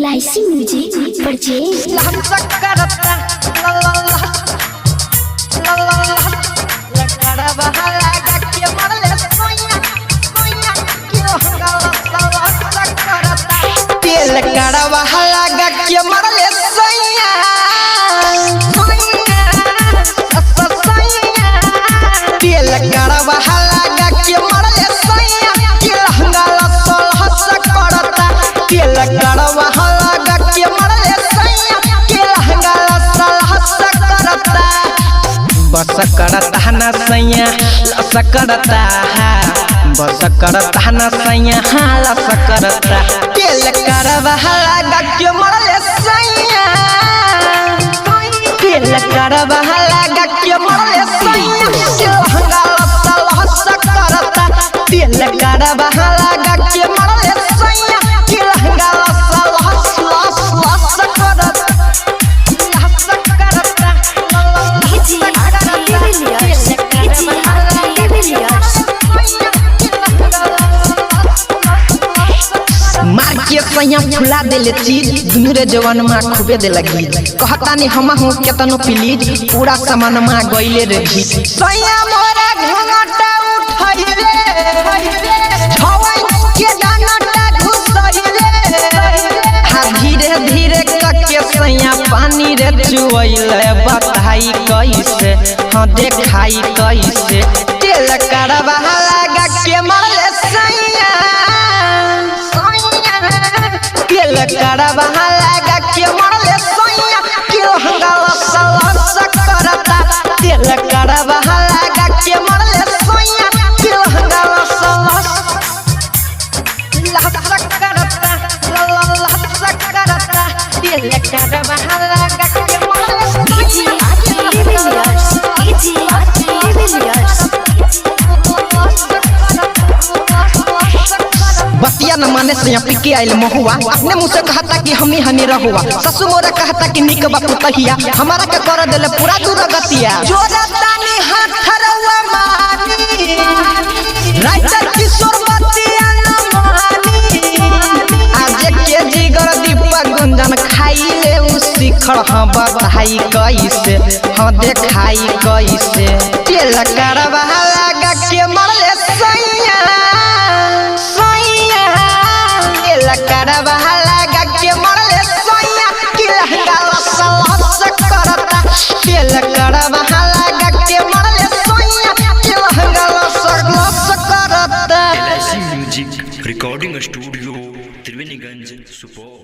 LIC music purchase बस करता न सैया लस करता बस करता न सैया लस करता तेल करवा लगा के मरले सैया तेल करवा लगा के मरले सैया लहंगा लस करता तेल करवा लगा के मरले सैया लहंगा लस करता सैया फुला देले चीज दुनू रे जवान माँ खूबे दे लगी कहता नहीं हम हूँ केतनो प्लीज पूरा सामान माँ गईले रे भी सैया मोरा घंटा उठाइले छवाई के दानाटा घुसइले हां धीरे धीरे कके सैया पानी रे चुइले बताई कैसे हां देखाई कैसे तेल करवा लगा के मरले सैया करवा लगा के मरले सैया लहंगा लस करता तेल करवा लगा के मरले सैया लहंगा लस करता तेल करवा लगा के मरले बतिया न माने से पिके आइल महुआ अपने मुँह से कहता कि हम ही हनी रहुआ ससुर मोरा कहता कि निक बापू तहिया हमारा के कर देले पूरा दूर गतिया जोरतानी हाथरवा मानी राइटर किशोर बतिया न मानी आज के जिगर दीपक गुंजन खाइले उ शिखर हां बताई कैसे हां देखाई कैसे तेल करवा लगा के मरले सैया करवा लगा के मरले सैया लहंगा लस करता तेल करवा लगा के मरले सैया लहंगा लस करता LIC music recording studio Triveniganj Supaul.